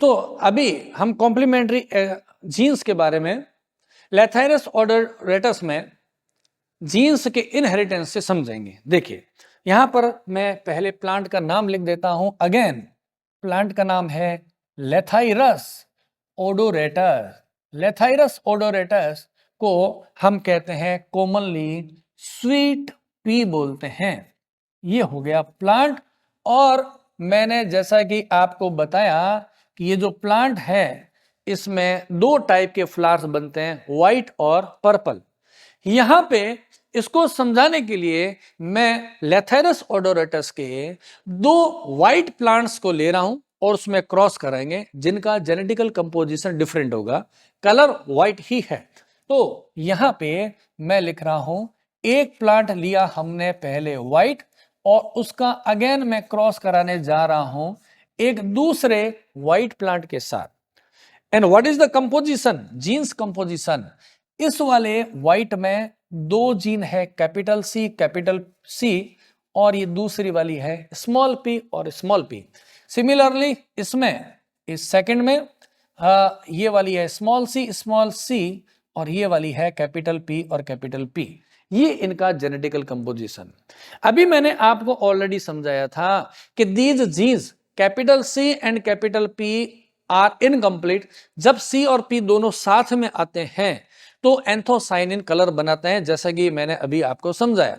तो अभी हम कॉम्प्लीमेंट्री जीन्स के बारे में लैथाइरस ऑडोरेटस में जीन्स के इनहेरिटेंस से समझेंगे। देखिए यहां पर मैं पहले प्लांट का नाम लिख देता हूं। अगेन प्लांट का नाम है लैथाइरस ओडोरेटस। लैथाइरस ओडोरेटस को हम कहते हैं कॉमनली स्वीट पी बोलते हैं। ये हो गया प्लांट। और मैंने जैसा कि आपको बताया कि ये जो प्लांट है इसमें दो टाइप के फ्लावर्स बनते हैं, व्हाइट और पर्पल। यहां पे इसको समझाने के लिए मैं लैथाइरस ओडोरेटस के दो व्हाइट प्लांट्स को ले रहा हूं और उसमें क्रॉस कराएंगे जिनका जेनेटिकल कंपोजिशन डिफरेंट होगा, कलर व्हाइट ही है। तो यहां पे मैं लिख रहा हूं एक प्लांट लिया हमने पहले व्हाइट और उसका अगेन मैं क्रॉस कराने जा रहा हूं एक दूसरे व्हाइट प्लांट के साथ। And what is the composition, genes composition. इस वाले व्हाइट में दो जीन है, कैपिटल सी और ये दूसरी वाली है स्मॉल पी और स्मॉल पी। सिमिलरली इसमें इस सेकंड में ये वाली है स्मॉल सी और ये वाली है कैपिटल पी और कैपिटल पी। ये इनका जेनेटिकल कंपोजिशन। अभी मैंने आपको ऑलरेडी समझाया था कि these genes capital C and capital P are incomplete. जब सी और पी दोनों साथ में आते हैं तो एंथोसाइनिन कलर बनाते हैं, जैसा कि मैंने अभी आपको समझाया।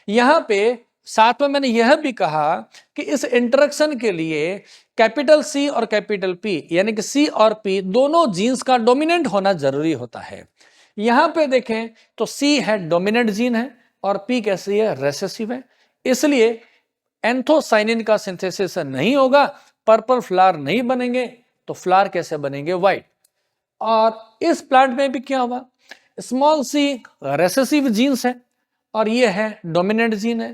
यहां पे साथ में मैंने यह भी कहा कि इस इंटरेक्शन के लिए कैपिटल सी और कैपिटल पी यानी कि सी और पी दोनों जीन्स का डोमिनेंट होना जरूरी होता है। यहां पे देखें तो सी है डोमिनेंट जीन है और पी कैसी है, रेसेसिव है। इसलिए एंथोसाइनिन का सिंथेसिस नहीं होगा, पर्पल फ्लावर नहीं बनेंगे, तो फ्लावर कैसे बनेंगे, व्हाइट। और इस प्लांट में भी क्या हुआ, स्मॉल सी रेसेसिव जीन्स है और ये है डोमिनेंट जीन है।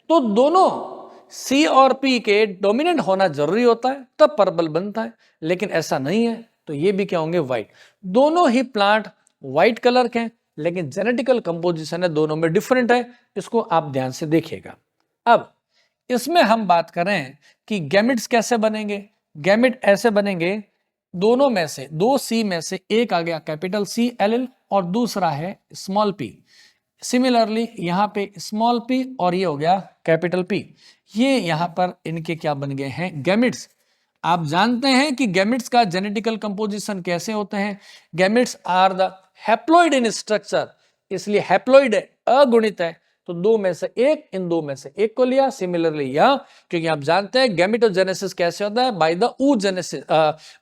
तो दोनों सी और पी के डोमिनेंट होना जरूरी होता है तब पर्पल बनता है, लेकिन ऐसा नहीं है तो ये भी क्या होंगे, व्हाइट। दोनों ही प्लांट व्हाइट कलर के हैं लेकिन जेनेटिकल कंपोजिशन है दोनों में डिफरेंट है। इसको आप ध्यान से देखिएगा। अब इसमें हम बात करें कि गैमेट्स कैसे बनेंगे। गैमेट ऐसे बनेंगे, दोनों में से दो सी में से एक आ गया कैपिटल सी एल और दूसरा है स्मॉल पी। सिमिलरली यहां पे स्मॉल पी और ये हो गया कैपिटल पी। ये यहां पर इनके क्या बन गए हैं, गैमेट्स। आप जानते हैं कि गैमेट्स का जेनेटिकल कंपोजिशन कैसे होते हैं। Gametes are the haploid in structure, इसलिए हैप्लॉइड है, अगुणित है, तो दो में से एक, इन दो में से एक को लिया। सिमिलरली यहां, क्योंकि आप जानते हैं गैमेटोजेनेसिस कैसे होता है, by the oogenesis,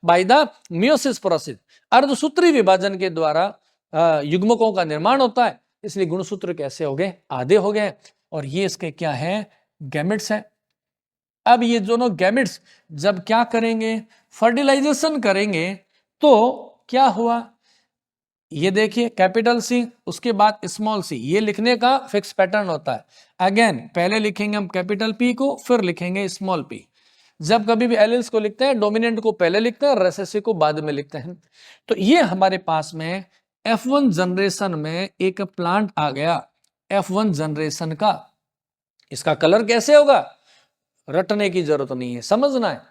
by the meiosis process, अर्धसूत्री विभाजन के द्वारा युग्मकों का निर्माण होता है। इसलिए गुणसूत्र कैसे हो गए, आधे हो गए। और ये इसके क्या है, गैमेट्स हैं। अब ये दोनों गैमेट्स जब क्या करेंगे, फर्टिलाइजेशन करेंगे, तो क्या हुआ, ये देखिए कैपिटल सी उसके बाद स्मॉल सी, ये लिखने का फिक्स पैटर्न होता है। अगेन पहले लिखेंगे हम कैपिटल पी को, फिर लिखेंगे स्मॉल पी। जब कभी भी एलिल्स को लिखते हैं डोमिनेंट को पहले लिखते हैं, रेसेसिव को बाद में लिखते हैं। तो ये हमारे पास में F1 जनरेशन में एक प्लांट आ गया, F1 जनरेशन का। इसका कलर कैसे होगा, रटने की जरूरत नहीं है, समझना है।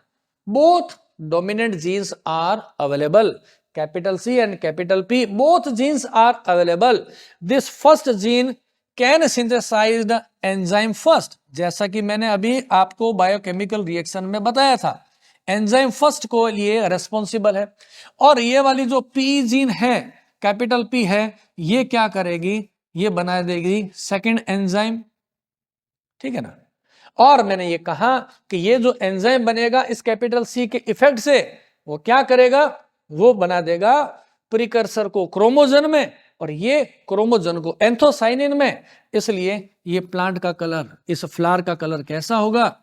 Both dominant genes are available, capital C and capital P, both genes are available. This first gene can synthesize the enzyme first, जैसा कि मैंने अभी आपको बायोकेमिकल रिएक्शन में बताया था, एंजाइम फर्स्ट को लिए रेस्पॉन्सिबल है। और ये वाली जो पी जीन है, कैपिटल पी है, ये क्या करेगी, ये बना देगी सेकंड एंजाइम, ठीक है ना। और मैंने ये कहा कि ये जो एंजाइम बनेगा इस कैपिटल सी के इफेक्ट से, वो क्या करेगा, वो बना देगा प्रिकर्सर को क्रोमोजन में और ये क्रोमोजन को एंथोसाइनिन में। इसलिए ये प्लांट का कलर, इस फ्लावर का कलर कैसा होगा,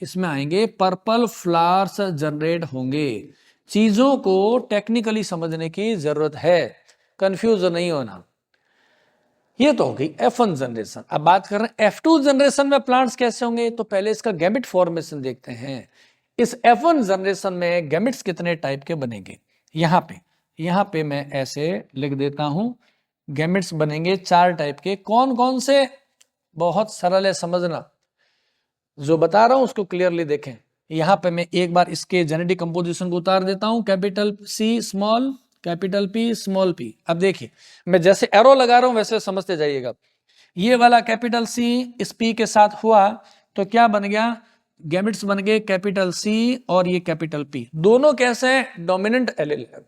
इसमें आएंगे पर्पल फ्लावर्स जनरेट होंगे। चीजों को टेक्निकली समझने की जरूरत है, कंफ्यूज नहीं होना। ये तो हो गई F1 जनरेशन। अब बात कर रहे हैं F2 जनरेशन में प्लांट्स कैसे होंगे। तो पहले इसका गैमेट फॉर्मेशन देखते हैं। इस F1 जनरेशन में गैमेट्स कितने टाइप के बनेंगे, यहाँ पे मैं ऐसे लिख देता हूं, गैमेट्स बनेंगे 4 टाइप के। कौन कौन से, बहुत सरल है समझना, जो बता रहा हूं उसको क्लियरली देखें। यहां पे मैं एक बार इसके जेनेटिक कंपोजिशन को उतार देता हूं, capital C small capital P small P. अब देखिए मैं जैसे एरो लगा रहा हूं वैसे समझते जाइएगा। ये वाला कैपिटल सी इस पी के साथ हुआ तो क्या बन गया, गैमेट्स बन गए कैपिटल सी और ये कैपिटल पी, दोनों कैसे हैं, डोमिनेंट एलील है।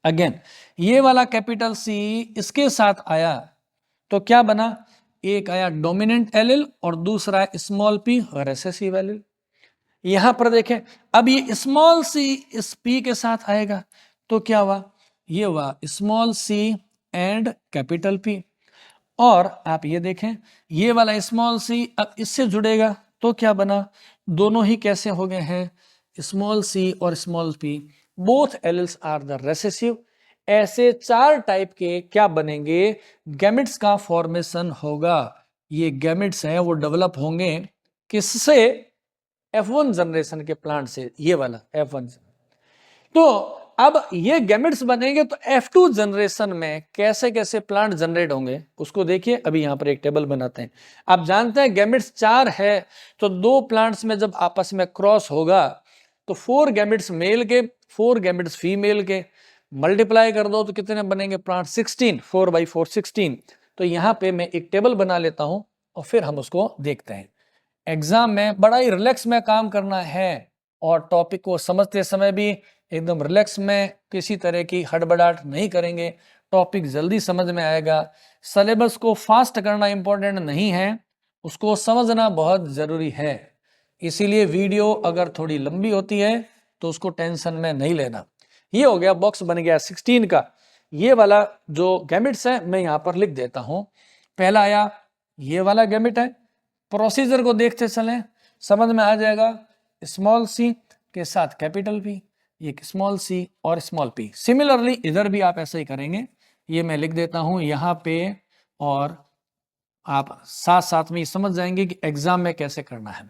अगेन ये वाला कैपिटल सी इसके साथ आया तो क्या बना, एक आया डोमिनेंट एलील और दूसरा स्मॉल पी रिसेसिव एलील। यहां पर देखें अब ये स्मॉल सी इस पी के साथ आएगा तो क्या हुआ, ये हुआ small C and capital P. और आप ये देखें ये वाला स्मॉल सी अब इससे जुड़ेगा तो क्या बना, दोनों ही कैसे हो गए हैं, स्मॉल सी और small P, both alleles are the recessive. ऐसे 4 टाइप के क्या बनेंगे, गैमेट्स का फॉर्मेशन होगा। ये गैमेट्स हैं वो डेवलप होंगे किससे, F1 जनरेशन के प्लांट से, ये वाला F1। तो अब ये गैमेट्स बनेंगे तो F2 जनरेशन में कैसे कैसे प्लांट जनरेट होंगे उसको देखिए। अभी यहां पर एक टेबल बनाते हैं। आप जानते हैं गैमेट्स 4 है तो 2 प्लांट्स में जब आपस में क्रॉस होगा तो 4 गैमेट्स मेल के 4 गैमेट्स फीमेल के मल्टीप्लाई कर दो तो कितने बनेंगे प्लांट, 16, 4 बाई 4 16। तो यहाँ पे मैं एक टेबल बना लेता हूं और फिर हम उसको देखते हैं। एग्जाम में बड़ा ही रिलैक्स में काम करना है और टॉपिक को समझते समय भी एकदम रिलैक्स में, किसी तरह की हड़बड़ाहट नहीं करेंगे, टॉपिक जल्दी समझ में आएगा। सिलेबस को फास्ट करना इंपॉर्टेंट नहीं है, उसको समझना बहुत जरूरी है। इसीलिए वीडियो अगर थोड़ी लंबी होती है तो उसको टेंशन में नहीं लेना। ये हो गया, बॉक्स बन गया 16 का। ये वाला जो गैमेट्स है मैं यहाँ पर लिख देता हूँ। पहला आया ये वाला गैमेट है, प्रोसीजर को देखते चलें समझ में आ जाएगा। स्मॉल सी के साथ कैपिटल पी, ये स्मॉल सी और स्मॉल पी। सिमिलरली इधर भी आप ऐसे ही करेंगे। ये मैं लिख देता हूं यहाँ पे और आप साथ साथ में समझ जाएंगे कि एग्जाम में कैसे करना है।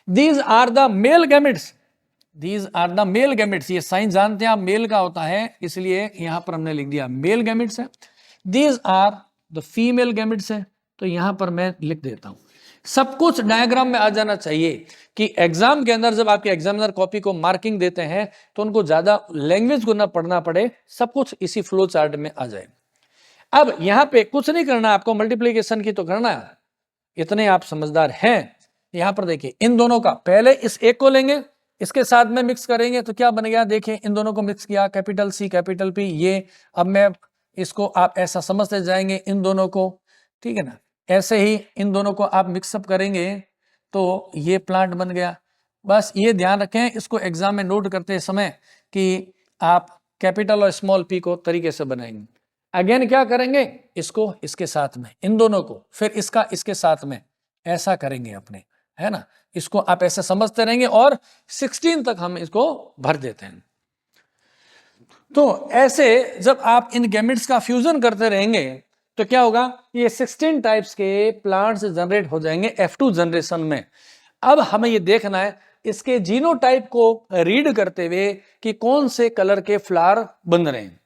These are the male gametes, these are the male gametes. ये साइन जानते हैं आप, मेल का होता है इसलिए यहां पर हमने लिख दिया मेल गैमेट्स है। These are the female gametes है तो यहां पर मैं लिख देता हूं। सब कुछ डायग्राम में आ जाना चाहिए कि एग्जाम के अंदर जब आपके एग्जामिनर कॉपी को मार्किंग देते हैं तो उनको ज्यादा लैंग्वेज को ना पढ़ना पड़े, सब कुछ इसी फ्लो चार्ट में आ जाए। अब यहां पे कुछ नहीं करना आपको, मल्टीप्लीकेशन की तो करना है, इतने आप समझदार हैं। यहां पर देखिए इन दोनों का, पहले इस एक को लेंगे इसके साथ में मिक्स करेंगे तो क्या बन गया, देखिए इन दोनों को मिक्स किया, कैपिटल सी कैपिटल पी। ये अब मैं इसको आप ऐसा समझते जाएंगे इन दोनों को, ठीक है ना। ऐसे ही इन दोनों को आप मिक्सअप करेंगे तो ये प्लांट बन गया। बस ये ध्यान रखें इसको एग्जाम में नोट करते समय कि आप कैपिटल और स्मॉल पी को तरीके से बनाएंगे। अगेन क्या करेंगे, इसको इसके साथ में, इन दोनों को, फिर इसका इसके साथ में, ऐसा करेंगे अपने, है ना। इसको आप ऐसे समझते रहेंगे और 16 तक हम इसको भर देते हैं। तो ऐसे जब आप इन गैमेट्स का फ्यूजन करते रहेंगे तो क्या होगा, ये 16 टाइप्स के प्लांट्स जनरेट हो जाएंगे F2 जनरेशन में। अब हमें ये देखना है इसके जीनोटाइप को रीड करते हुए कि कौन से कलर के फ्लावर बन रहे हैं।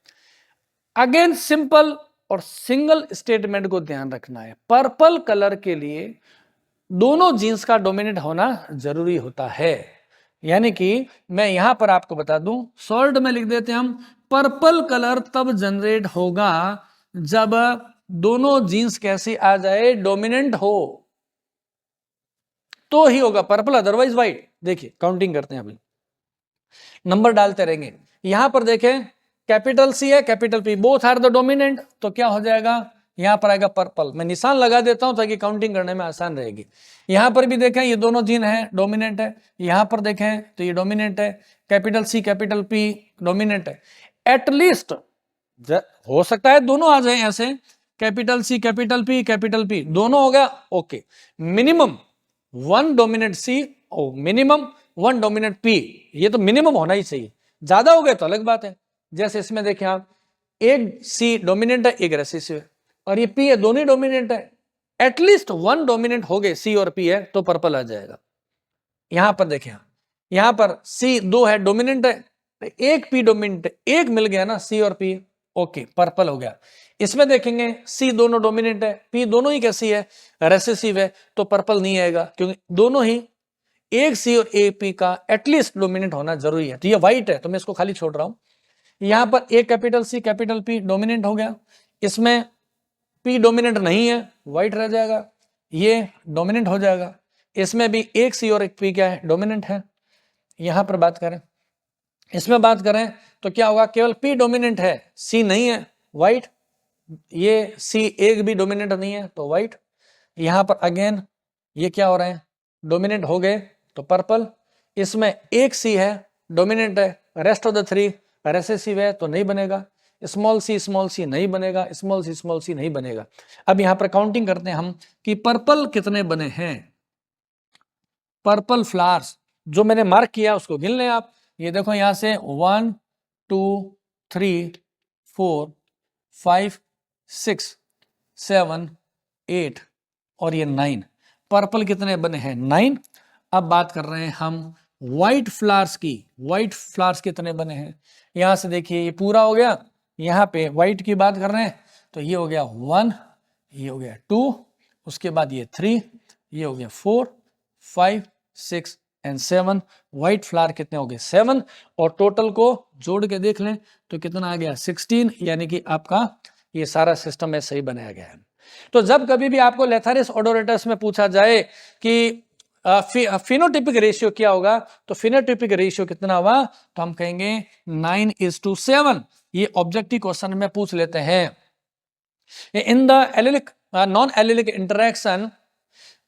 अगेन सिंपल और सिंगल स्टेटमेंट को ध्यान रखना है। पर्पल कलर के लिए दोनों जीन्स का डोमिनेट होना जरूरी होता है। यानी कि मैं यहां पर आपको बता दूं, शॉर्ट में लिख देते हैं हम, पर्पल कलर तब जनरेट होगा जब दोनों जीन्स कैसे आ जाए, डोमिनेंट हो तो ही होगा पर्पल, अदरवाइज व्हाइट। देखिए काउंटिंग करते हैं, अभी नंबर डालते रहेंगे। यहां पर देखें कैपिटल सी है capital P, both are the dominant, तो क्या हो जाएगा, यहां पर आएगा पर्पल। मैं निशान लगा देता हूं ताकि काउंटिंग करने में आसान रहेगी। यहां पर भी देखें ये दोनों जीन है, डोमिनेंट है। यहां पर देखें तो ये डोमिनेंट है, capital C capital P dominant है। एटलीस्ट हो सकता है दोनों आ जाए ऐसे, कैपिटल सी कैपिटल पी दोनों हो गया, ओके। मिनिमम 1 डोमिनेंट सी और मिनिमम 1 डोमिनेंट पी, ये तो मिनिमम होना ही चाहिए। ज्यादा हो गया तो अलग बात है। जैसे इसमें देखें आप, एक सी डोमिनेंट है एक रेसेसिव है और ये पी है, दोनों डोमिनेंट है। एटलीस्ट 1 डोमिनेंट हो गए, सी और पी है तो पर्पल आ जाएगा। यहां पर देखें, यहां पर सी 2 है डोमिनेंट है, एक पी डोमिनेंट, एक मिल गया ना सी और पी, ओके पर्पल हो गया। इसमें देखेंगे सी दोनों डोमिनेंट है, पी दोनों ही कैसी है, रेसेसिव है, तो पर्पल नहीं आएगा क्योंकि दोनों ही एक सी और एक पी का एटलीस्ट डोमिनेंट होना जरूरी है। तो ये व्हाइट है तो मैं इसको खाली छोड़ रहा हूं। यहां पर a capital C capital P dominant हो गया, इसमें पी डोमिनेंट नहीं है, व्हाइट रह जाएगा, ये डोमिनेंट हो जाएगा। इसमें भी एक सी और एक पी क्या है, डोमिनेंट है। यहां पर बात करें, इसमें बात करें तो क्या होगा, केवल पी डोमिनेंट है, सी नहीं है, व्हाइट। ये सी एक भी डोमिनेंट नहीं है तो व्हाइट। यहां पर अगेन ये क्या हो रहे हैं, डोमिनेंट हो गए तो पर्पल। इसमें एक सी है, डोमिनेंट है, rest of the three recessive है तो नहीं बनेगा। स्मॉल सी नहीं बनेगा, स्मॉल सी नहीं बनेगा। अब यहां पर काउंटिंग करते हैं हम कि पर्पल कितने बने हैं। पर्पल फ्लावर्स जो मैंने मार्क किया उसको गिन लें आप। ये देखो यहां से 1 2 3 4 5 6 7 8 और ये 9। पर्पल कितने बने हैं, 9। अब बात कर रहे हैं हम व्हाइट फ्लावर्स की। व्हाइट फ्लावर्स कितने बने हैं, यहां से देखिए ये पूरा हो गया। यहां पे व्हाइट की बात कर रहे हैं तो ये हो गया 1, ये हो गया 2, उसके बाद ये 3, ये हो गया 4 5 6 एंड 7। व्हाइट फ्लावर कितने हो गए, 7। और टोटल को जोड़ के देख लें तो कितना आ गया, 16। यानी कि आपका ये सारा सिस्टम है सही बनाया गया है। तो जब कभी भी आपको लेथारिस ओडोरेटस में पूछा जाए कि फिनोटिपिक रेशियो क्या होगा, तो फिनोटिपिक रेशियो कितना हुआ, तो हम कहेंगे 9:7। ये ऑब्जेक्टिव क्वेश्चन में पूछ लेते हैं। In the allylic non allylic interaction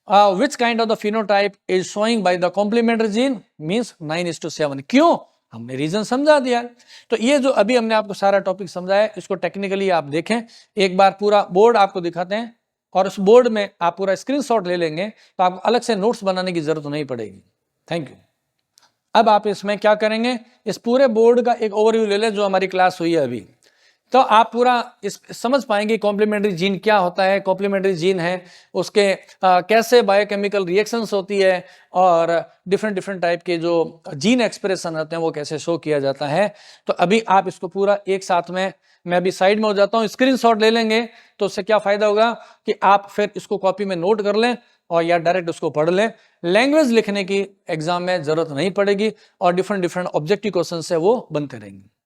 which kind of the phenotype is showing by the complementary gene means 9:7। क्यों, हमने रीजन समझा दिया। तो ये जो अभी हमने आपको सारा टॉपिक समझाया इसको टेक्निकली आप देखें, एक बार पूरा बोर्ड आपको दिखाते हैं और उस बोर्ड में आप पूरा स्क्रीनशॉट ले लेंगे तो आपको अलग से नोट्स बनाने की जरूरत नहीं पड़ेगी। Thank you. अब आप इसमें क्या करेंगे, इस पूरे बोर्ड का एक ओवरव्यू ले लें जो हमारी क्लास हुई है अभी, तो आप पूरा इस समझ पाएंगे कॉम्प्लीमेंट्री जीन क्या होता है। कॉम्प्लीमेंट्री जीन है उसके कैसे बायोकेमिकल रिएक्शंस होती है और डिफरेंट टाइप के जो जीन एक्सप्रेशन होते हैं वो कैसे शो किया जाता है। तो अभी आप इसको पूरा एक साथ में, मैं अभी साइड में हो जाता हूँ, स्क्रीनशॉट ले लेंगे तो उससे क्या फायदा होगा कि आप फिर इसको कॉपी में नोट कर लें और या डायरेक्ट उसको पढ़ लें। लैंग्वेज लिखने की एग्जाम में जरूरत नहीं पड़ेगी और डिफरेंट ऑब्जेक्टिव क्वेश्चन है वो बनते रहेंगे।